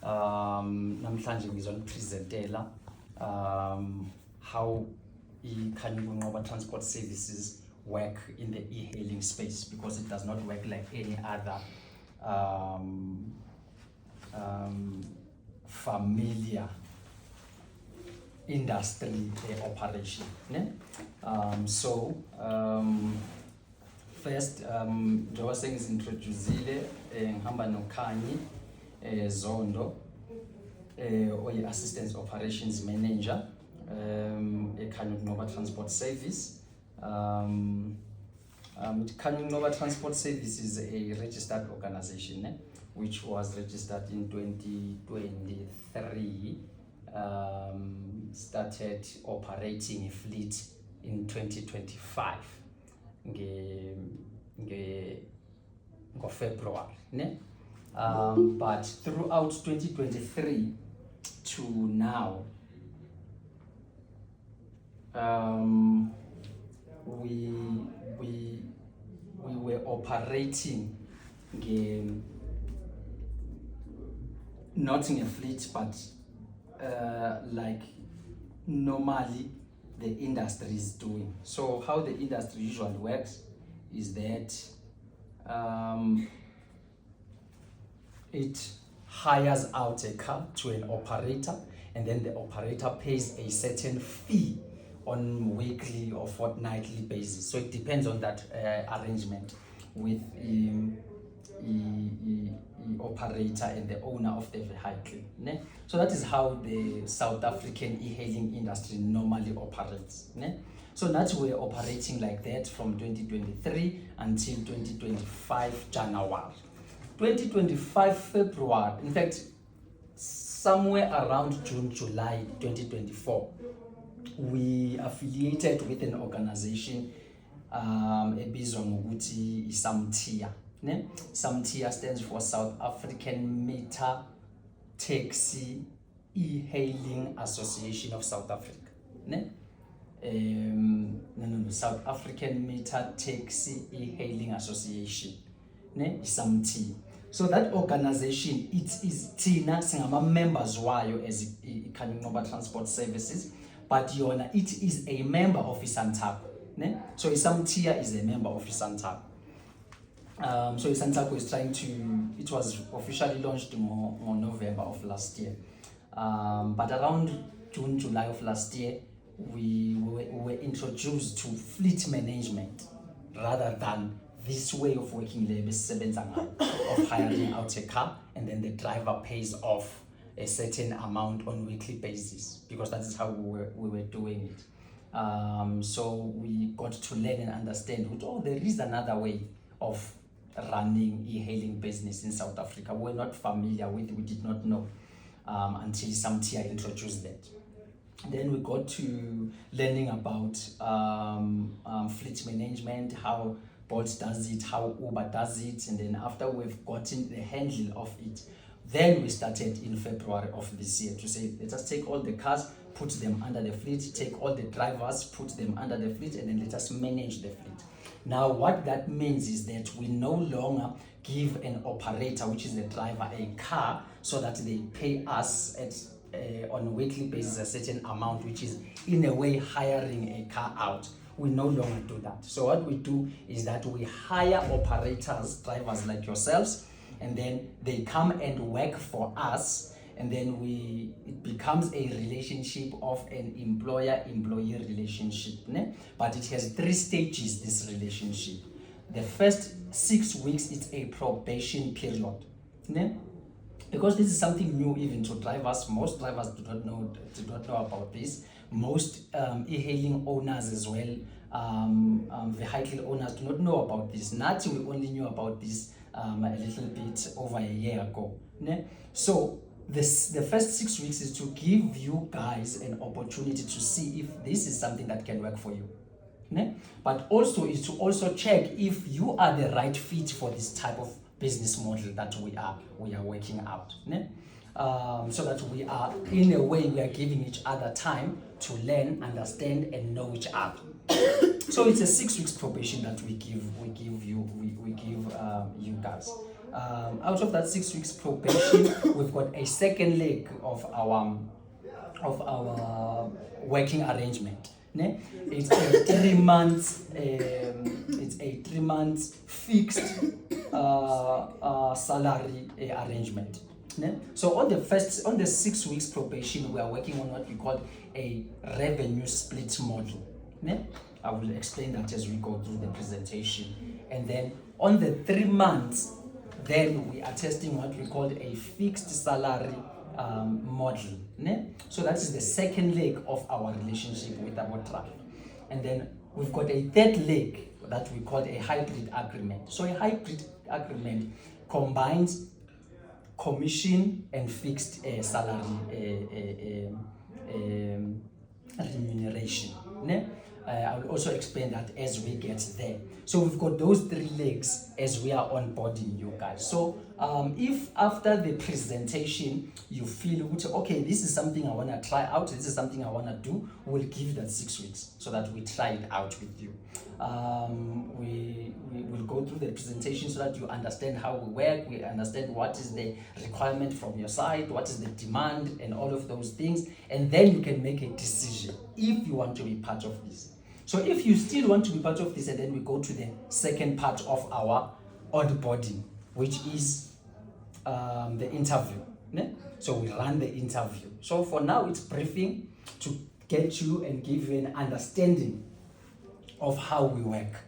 namhlanje ngizonipresentela how i-Khanyaku Nqoba Transport Services work in the e-hailing space, because it does not work like any other familiar industry operation. First, njengoba sengizintroducile ngihamba noKhanyi Zondo, oyi-Assistant Operations Manager eKhanyaku Nqoba Transport Service. Khanyaku Nqoba Transport Service is a registered organization which was registered in 2023, started operating a fleet in 2025 in February. But throughout 2023 to now, we were operating not in a fleet, but like normally the industry is doing. So how the industry usually works is that it hires out a car to an operator, and then the operator pays a certain fee on weekly or fortnightly basis. So it depends on that arrangement with the operator and the owner of the vehicle. So that is how the South African e-hailing industry normally operates. So that's we're operating like that from 2023 until 2025 January. 2025 February, in fact, somewhere around June, July 2024, we affiliated with an organization ebizwa ngokuthi iSAMTIA. SAMTIA stands for South African Meter Taxi E-Hailing Association of South Africa. South African Meter Taxi E-Hailing Association, SAMTIA. So that organization, it is thina singama members wayo as Khanyaku Nqoba Transport Services, but yona it is a member of iSANTACO. So iSAMTIA is a member of iSANTACO. So iSANTACO is trying to, it was officially launched in November of last year. But around June, July of last year, we were introduced to fleet management rather than this way of working, of hiring out a car and then the driver pays off a certain amount on weekly basis, because that is how we were doing it. So we got to learn and understand that there is another way of running e-hailing business in South Africa. We're not familiar with, we did not know until SAMTIA introduced that. Then we got to learning about fleet management, how Bolt does it, how Uber does it, and then after we've gotten the handle of it, then we started in February of this year to say, let us take all the cars, put them under the fleet, take all the drivers, put them under the fleet, and then let us manage the fleet. Now, what that means is that we no longer give an operator, which is the driver, a car so that they pay us on a weekly basis a certain amount, which is in a way hiring a car out. We no longer do that. So what we do is that we hire operators, drivers like yourselves, and then they come and work for us, and then it becomes a relationship of an employer-employee relationship. But it has 3 stages, this relationship. The first 6 weeks, it's a probation period. Because this is something new even to drivers. Most drivers do not know about this. Most e-hailing owners as well, vehicle owners do not know about this. Not we only knew about this a little bit over a year ago. So the first 6 weeks is to give you guys an opportunity to see if this is something that can work for you. But also is to also check if you are the right fit for this type of business model that we are working out. So that we are, in a way, we are giving each other time to learn, understand, and know each other. So it's a 6 weeks probation that we give you guys. Out of that 6 weeks probation, we've got a second leg of our working arrangement. Ne? It's a 3 months fixed salary arrangement. Ne? So on the 6 weeks probation, we are working on what we call a revenue split model. Ne? I will explain that as we go through the presentation. And then on the 3 months, then we are testing what we call a fixed salary model. Ne? So that is the second leg of our relationship with our tribe. And then we've got a third leg that we call a hybrid agreement. So a hybrid agreement combines commission and fixed salary remuneration. Ne? I will also explain that as we get there. So we've got those 3 legs as we are onboarding you guys. So if after the presentation you feel, okay, this is something I want to try out, this is something I want to do, we'll give that 6 weeks so that we try it out with you. We will go through the presentation so that you understand how we work, we understand what is the requirement from your side, what is the demand, and all of those things. And then you can make a decision if you want to be part of this. So if you still want to be part of this, and then we go to the second part of our onboarding, which is the interview. Ne? So we run the interview. So for now, it's briefing to get you and give you an understanding of how we work.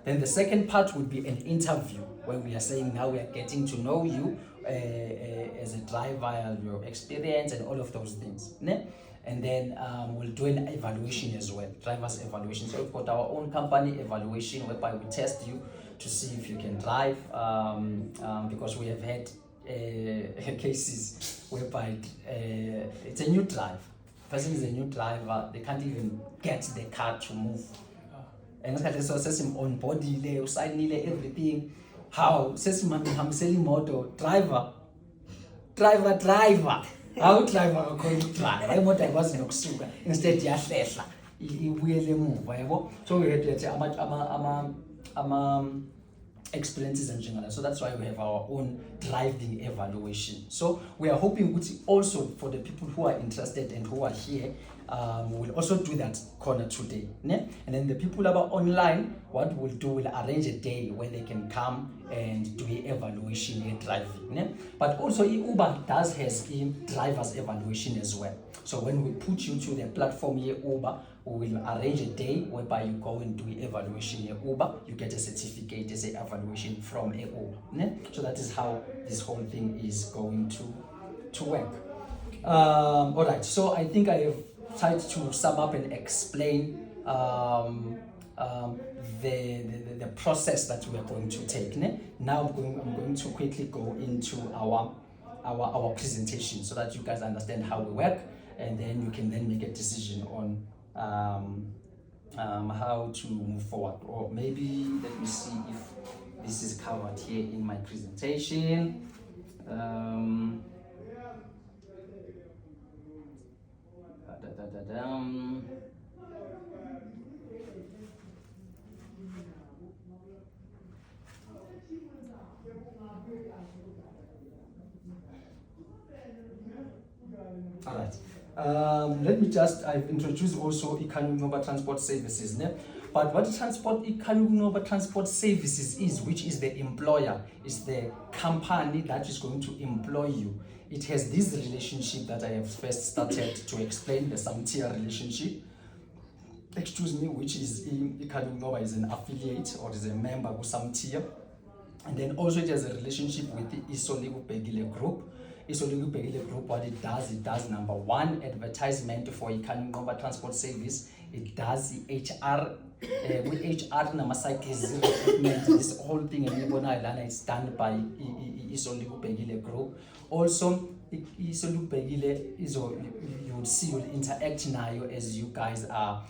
Then the second part would be an interview, where we are saying now we are getting to know you as a driver, your experience, and all of those things. Ne? And then we'll do an evaluation as well, driver's evaluation. So we've got our own company evaluation whereby we test you to see if you can drive, because we have had cases whereby it's a new driver. Person is a new driver, they can't even get the car to move. And so says on body, they sign everything. How says selling motor driver. How driver drive emoto ayikwazi nokusuka instead yahlehla ibuyele emuva yabo. So we had to ama experiences and njengala. So that's why we have our own driving evaluation. So we are hoping also for the people who are interested and who are here, we will also do that corner today. Ne? And then the people who are online, what we'll do, we'll arrange a day where they can come and do an evaluation in driving. Ne? But also Uber has a driver's evaluation as well. So when we put you to the platform here, Uber, we will arrange a day whereby you go and do an evaluation here, Uber. You get a certificate as an evaluation from a Uber. Ne? So that is how this whole thing is going to work. All right, so I think I have tried to sum up and explain the process that we are going to take. Ne? Now I'm going to quickly go into our presentation so that you guys understand how we work, and then you can then make a decision on how to move forward. Or maybe let me see if this is covered here in my presentation. All right. Let me I've introduced also Ikhanyu Nova Transport Services. Ne? But what Ikhanyu Nova Transport Services is, which is the employer, is the company that is going to employ you. It has this relationship that I have first started to explain, the Samtia relationship. Excuse me, which is Ikhanyu Nova is an affiliate or is a member of Samtia. And then also it has a relationship with the Isoligu Begile Group. Isoligu Begile Group, what it does number one, advertisement for Ikhanyu Nova Transport Service. It does the HR, with HR namacycles recruitment, this whole thing is done by Isoligu Begile Group. Also, Isoligu Begile is, you will see, you'll interact now as you guys are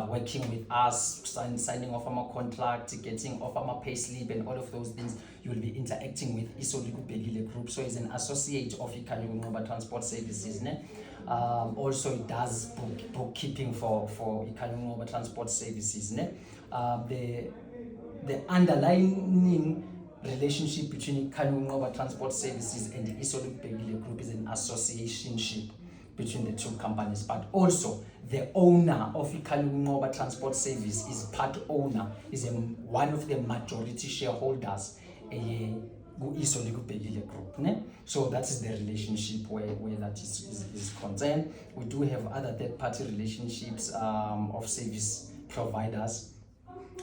working with us, signing off our contract, getting off our pay slip, and all of those things. You will be interacting with Isoligu Begile Group. So it's an associate of Ikhanyu Nova Transport Services. Ne? Also, it does bookkeeping for Ikhanyu Nova Transport Services. Ne? The underlying relationship between Kanu Ngoba Transport Services and the Isoluk Begile Group is an associationship between the two companies, but also the owner of Kanu Ngoba Transport Service is part owner, is one of the majority shareholders Isoluk Begile Group. Ne? So that is the relationship where that is concerned. We do have other third-party relationships of service providers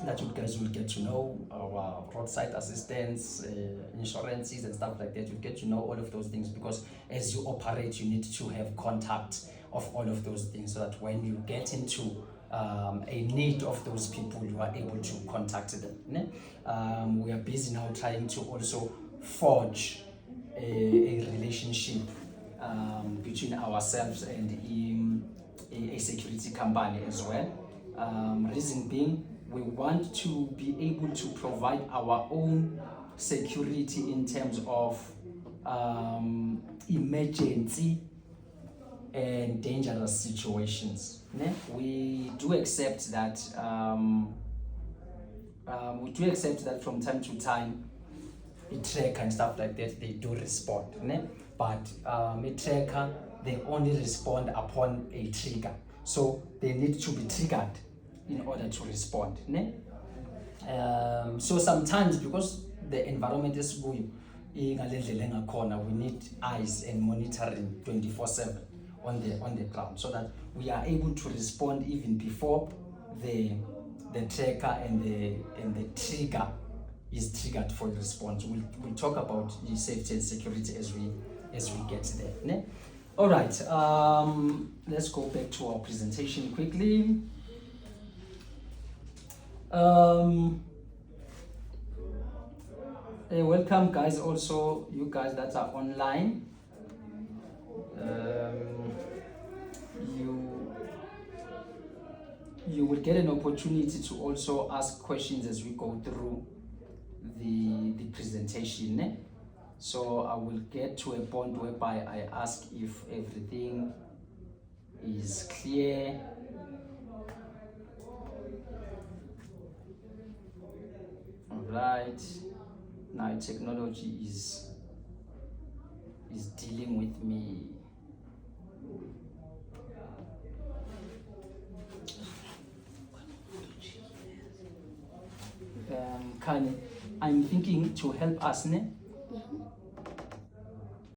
that you guys will get to know, our roadside assistance, insurances and stuff like that. You get to know all of those things, because as you operate, you need to have contact of all of those things, so that when you get into a need of those people, you are able to contact them. Ne? We are busy now trying to also forge a relationship between ourselves and a security company as well. Reason being, we want to be able to provide our own security in terms of emergency and dangerous situations. Ne? We do accept that from time to time, a tracker and stuff like that, they do respond. Ne? But a tracker, they only respond upon a trigger. So they need to be triggered in order to respond. Ne? So sometimes, because the environment is good, we need eyes and monitoring 24/7 on the ground, so that we are able to respond even before the tracker and the trigger is triggered for the response. We'll talk about the safety and security as we get there. Ne? All right, let's go back to our presentation quickly. Welcome guys, also you guys that are online. You will get an opportunity to also ask questions as we go through the presentation. Eh? So I will get to a point whereby I ask if everything is clear. All right, now technology is dealing with me. Kanye, I'm thinking to help us, ne?